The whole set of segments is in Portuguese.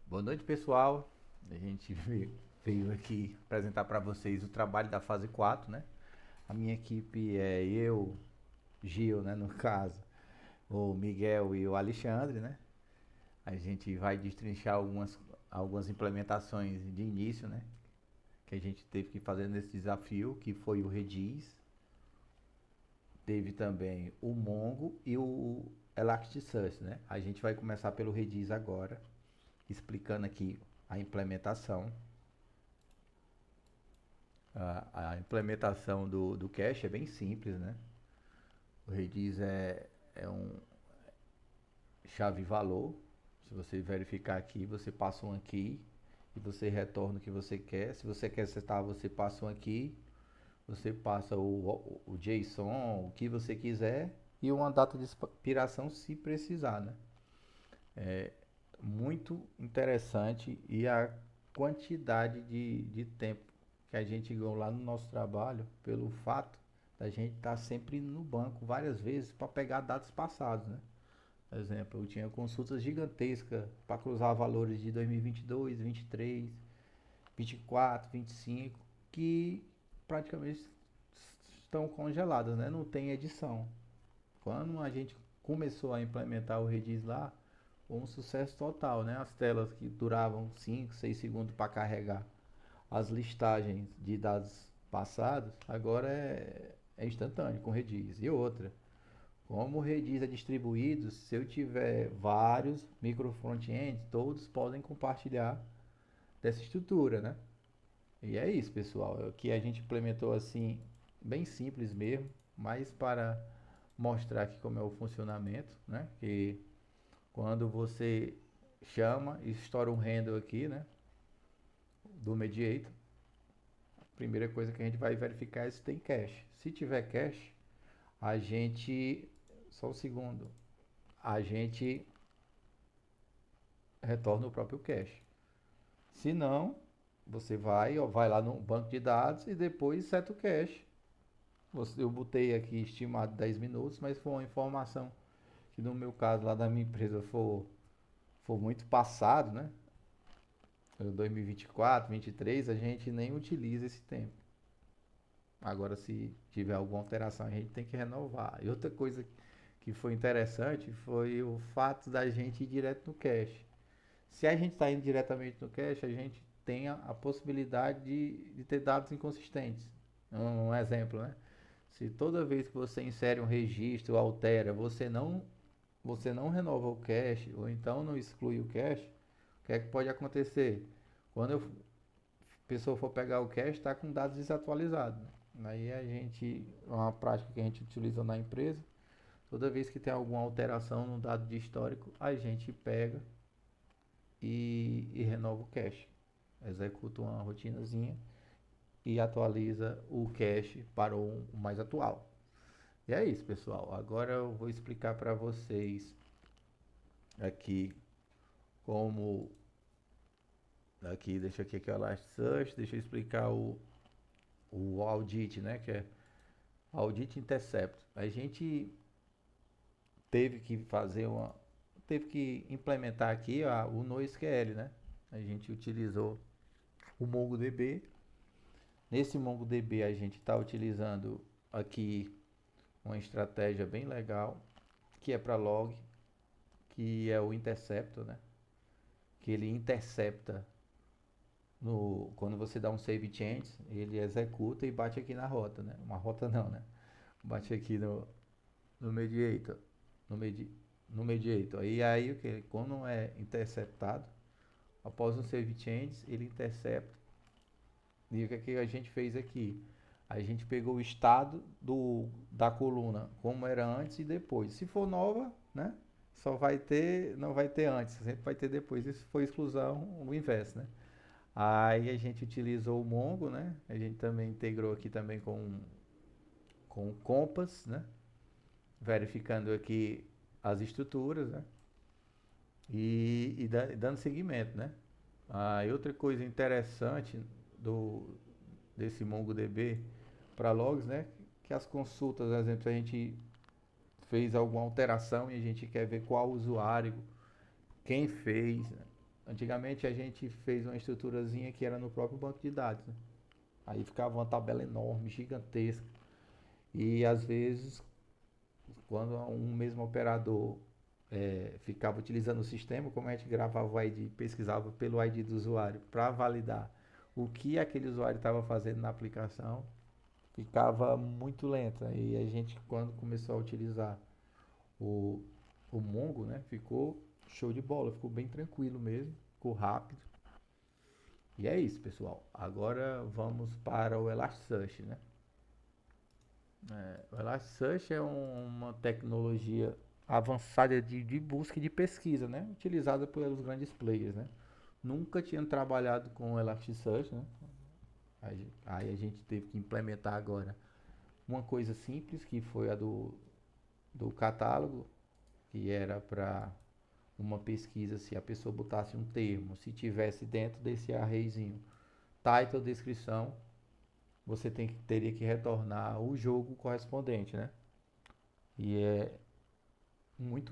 Boa noite, pessoal. A gente veio aqui apresentar para vocês o trabalho da fase 4, né? A minha equipe é eu, Gil, né, no caso, o Miguel e o Alexandre, né? A gente vai destrinchar algumas implementações de início, né? Que a gente teve que fazer nesse desafio, que foi o Redis, teve também o Mongo e o Elasticsearch, né? A gente vai começar pelo Redis agora, explicando aqui a implementação. A implementação do cache é bem simples, né? O Redis é um chave valor. Se você verificar aqui, você passa um key e você retorna o que você quer. Se você quer setar, você passa um key, você passa o JSON, o que você quiser e uma data de expiração se precisar, né? Muito interessante e a quantidade de tempo que a gente ganhou lá no nosso trabalho pelo fato da gente estar sempre no banco várias vezes para pegar dados passados, né? Por exemplo, eu tinha consultas gigantescas para cruzar valores de 2022, 23, 24, 25 que praticamente estão congeladas, né? Não tem edição. Quando a gente começou a implementar o Redis lá, foi um sucesso total, né? As telas que duravam 5, 6 segundos para carregar as listagens de dados passados, agora é instantâneo com Redis. E outra, como o Redis é distribuído, se eu tiver vários micro frontends, todos podem compartilhar dessa estrutura, né? E é isso, pessoal. É o que a gente implementou assim, bem simples mesmo, mas para mostrar aqui como é o funcionamento, né? Que quando você chama e estoura um handle aqui, né? Do mediator, a primeira coisa que a gente vai verificar é se tem cache. Se tiver cache, a gente, só um segundo, a gente retorna o próprio cache. Se não, você vai lá no banco de dados e depois seta o cache. Eu botei aqui estimado 10 minutos, mas foi uma informação que no meu caso lá da minha empresa for muito passado, né? 2024, 23, a gente nem utiliza esse tempo. Agora, se tiver alguma alteração, a gente tem que renovar. E outra coisa que foi interessante foi o fato da gente ir direto no cache. Se a gente está indo diretamente no cache, a gente tem a possibilidade de ter dados inconsistentes. Um exemplo, né? Se toda vez que você insere um registro, altera, você não renova o cache, ou então não exclui o cache, o que é que pode acontecer? Quando a pessoa for pegar o cache, está com dados desatualizados. Aí a gente, uma prática que a gente utiliza na empresa, toda vez que tem alguma alteração no dado de histórico, a gente pega e renova o cache. Executa uma rotinazinha e atualiza o cache para o mais atual. E é isso, pessoal. Agora eu vou explicar para vocês aqui como aqui, deixa aqui aquela search, deixa eu explicar o audit, né, que é audit intercept. A gente teve que fazer teve que implementar aqui o NoSQL, né? A gente utilizou o MongoDB. Nesse MongoDB a gente está utilizando aqui uma estratégia bem legal, que é para log, que é o interceptor, né? Que ele intercepta quando você dá um save change, ele executa e bate aqui na rota, né? Uma rota não, né? Bate aqui no mediator, no, medi, no mediator. E aí o que? Quando é interceptado, após um save change, ele intercepta. E o que, que a gente fez aqui? A gente pegou o estado da coluna como era antes e depois. Se for nova, né? Só vai ter, não vai ter antes, sempre vai ter depois. Isso foi exclusão, o inverso, né? Aí a gente utilizou o Mongo, né? A gente também integrou aqui também com o Compass, né? Verificando aqui as estruturas, né? Dando seguimento, né? E outra coisa interessante do desse MongoDB para logs, né? Que as consultas, por exemplo, a gente fez alguma alteração e a gente quer ver qual usuário, quem fez, né? Antigamente a gente fez uma estruturazinha que era no próprio banco de dados, né? Aí ficava uma tabela enorme, gigantesca. E às vezes, quando um mesmo operador ficava utilizando o sistema, como a gente gravava o ID, pesquisava pelo ID do usuário para validar o que aquele usuário estava fazendo na aplicação, ficava muito lenta. E a gente, quando começou a utilizar o, o Mongo, né, ficou show de bola, ficou bem tranquilo mesmo, ficou rápido. E é isso, pessoal. Agora vamos para o Elasticsearch, né? O Elasticsearch é uma tecnologia avançada de busca e de pesquisa, né? Utilizada pelos grandes players, né? Nunca tinha trabalhado com o Elasticsearch, né? Aí a gente teve que implementar agora uma coisa simples, que foi a do catálogo, que era para uma pesquisa, se a pessoa botasse um termo, se tivesse dentro desse arrayzinho, title, descrição, você teria que retornar o jogo correspondente, né? E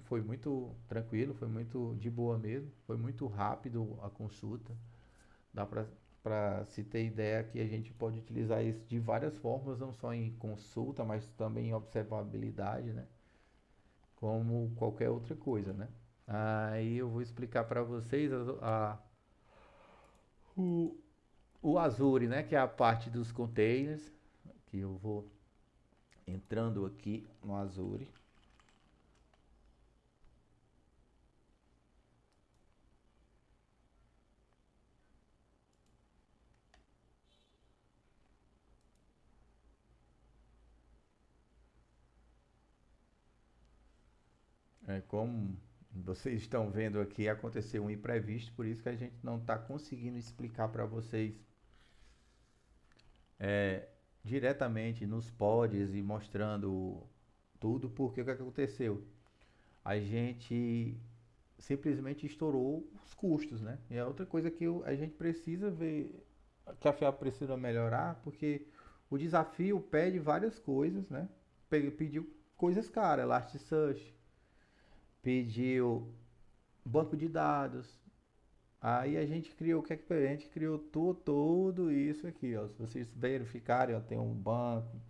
foi muito tranquilo, foi muito de boa mesmo, foi muito rápido a consulta. Dá para se ter ideia que a gente pode utilizar isso de várias formas, não só em consulta, mas também em observabilidade, né? Como qualquer outra coisa, né? Aí eu vou explicar para vocês o, o Azure, né? Que é a parte dos containers, que eu vou entrando aqui no Azure. Como vocês estão vendo aqui, aconteceu um imprevisto, por isso que a gente não está conseguindo explicar para vocês diretamente nos pods e mostrando tudo, porque o que aconteceu? A gente simplesmente estourou os custos, né? E é outra coisa que a gente precisa ver, que a FIAP precisa melhorar, porque o desafio pede várias coisas, né? Pediu coisas caras, Elasticsearch, pediu banco de dados. Aí a gente criou, o que é que a gente criou tudo isso aqui, ó. Se vocês verificarem, ó, tem um banco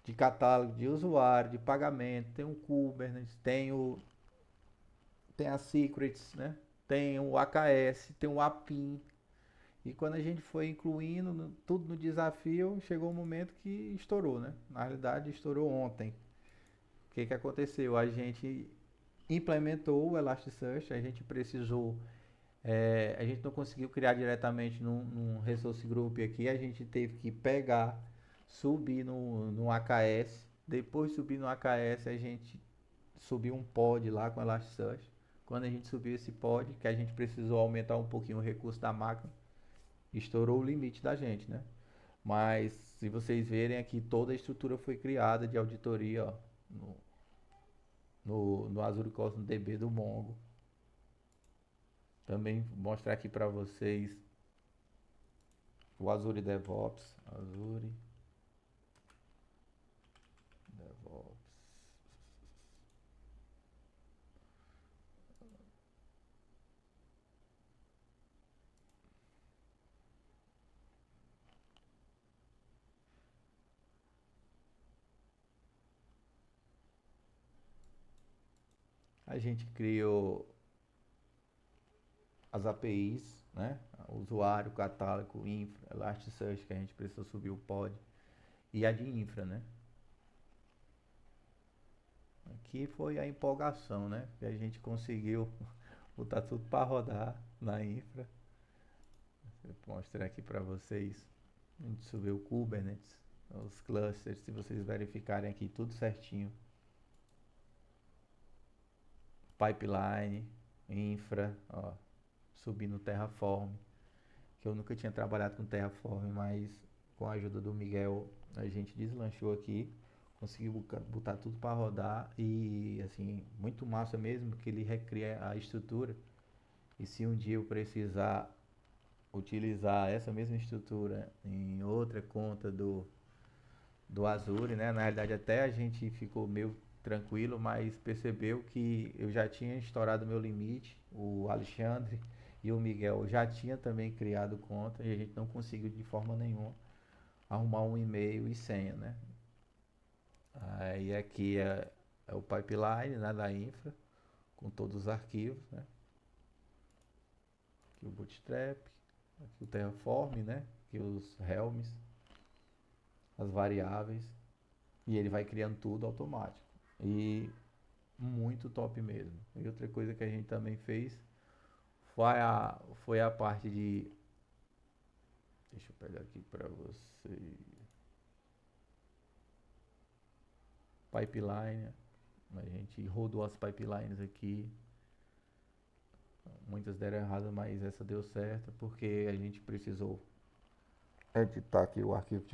de catálogo de usuário, de pagamento, tem um Kubernetes, tem a Secrets, né? Tem o AKS, tem o APIM. E quando a gente foi incluindo tudo no desafio, chegou um momento que estourou, né? Na realidade, estourou ontem. O que que aconteceu? A gente implementou o Elasticsearch, a gente precisou a gente não conseguiu criar diretamente num resource group aqui, a gente teve que pegar, subir no AKS, depois subir no AKS a gente subiu um pod lá com Elasticsearch. Quando a gente subiu esse pod, que a gente precisou aumentar um pouquinho o recurso da máquina, estourou o limite da gente, né? Mas se vocês verem aqui, toda a estrutura foi criada de auditoria, ó, no Azure Cosmos DB do Mongo. Também vou mostrar aqui para vocês o Azure DevOps, Azure DevOps. A gente criou as APIs, né? O usuário, catálogo, infra, Elasticsearch, que a gente precisou subir o pod, e a de infra, né? Aqui foi a empolgação, né? Que a gente conseguiu botar tudo para rodar na infra. Vou mostrar aqui para vocês. A gente subiu o Kubernetes, os clusters, se vocês verificarem aqui tudo certinho. Pipeline, infra, ó, subindo o Terraform, que eu nunca tinha trabalhado com Terraform, mas com a ajuda do Miguel a gente deslanchou aqui, conseguiu botar tudo para rodar e assim, muito massa mesmo, que ele recria a estrutura. E se um dia eu precisar utilizar essa mesma estrutura em outra conta do Azure, né? Na realidade até a gente ficou meio tranquilo, mas percebeu que eu já tinha estourado meu limite, o Alexandre E o Miguel já tinha também criado conta e a gente não conseguiu de forma nenhuma arrumar um e-mail e senha, né? Aí aqui é o pipeline, né, da infra, com todos os arquivos, né? Aqui o Bootstrap, aqui o Terraform, né? Aqui os Helms, as variáveis, e ele vai criando tudo automático. E muito top mesmo. E outra coisa que a gente também fez foi a parte de. Deixa eu pegar aqui para você. Pipeline. A gente rodou as pipelines aqui. Muitas deram errado, mas essa deu certo porque a gente precisou editar aqui o arquivo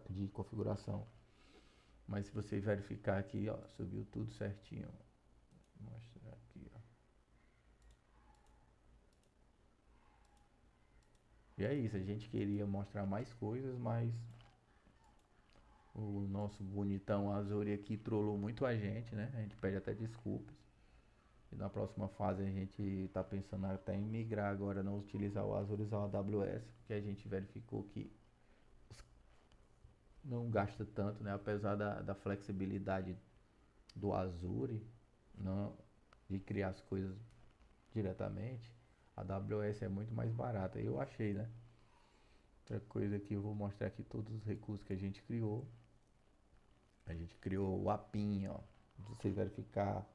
de configuração. Mas se você verificar aqui, ó, subiu tudo certinho. Vou mostrar aqui, ó. E é isso, a gente queria mostrar mais coisas, mas o nosso bonitão Azure aqui trollou muito a gente, né? A gente pede até desculpas. E na próxima fase a gente está pensando até em migrar agora, não utilizar o Azure, usar o AWS, porque a gente verificou que não gasta tanto, né? Apesar da flexibilidade do Azure, não, de criar as coisas diretamente, a AWS é muito mais barata. Eu achei, né? Outra coisa que eu vou mostrar aqui todos os recursos que a gente criou. A gente criou o APIM, ó, pra vocês verificar.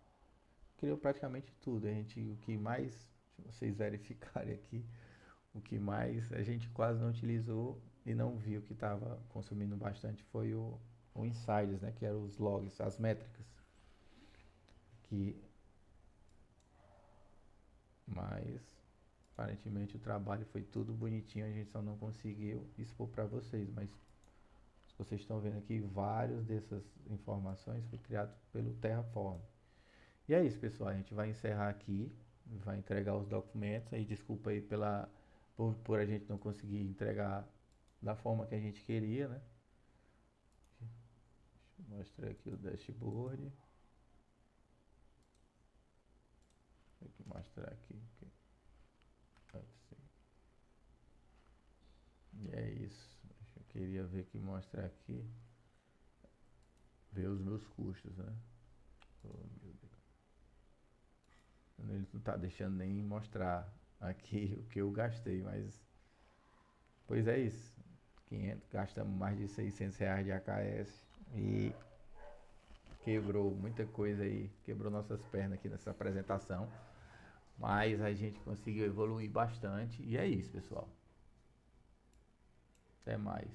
Criou praticamente tudo. A gente, o que mais, se vocês verificarem aqui, o que mais a gente quase não utilizou e não viu que estava consumindo bastante foi o Insiders, né? Que eram os logs, as métricas. Que, mas aparentemente o trabalho foi tudo bonitinho, a gente só não conseguiu expor para vocês, mas vocês estão vendo aqui, várias dessas informações foi criado pelo Terraform. E é isso, pessoal. A gente vai encerrar aqui, vai entregar os documentos. Aí desculpa aí por a gente não conseguir entregar da forma que a gente queria, né? Deixa eu mostrar aqui o dashboard. Tem que mostrar aqui. Assim. E é isso. Eu queria ver que mostrar aqui. Ver os meus custos, né? Oh, meu Deus. Ele não tá deixando nem mostrar aqui o que eu gastei, mas pois é isso. 500, gastamos mais de R$ 600 de AKS e quebrou muita coisa aí, quebrou nossas pernas aqui nessa apresentação, mas a gente conseguiu evoluir bastante e é isso, pessoal. Até mais.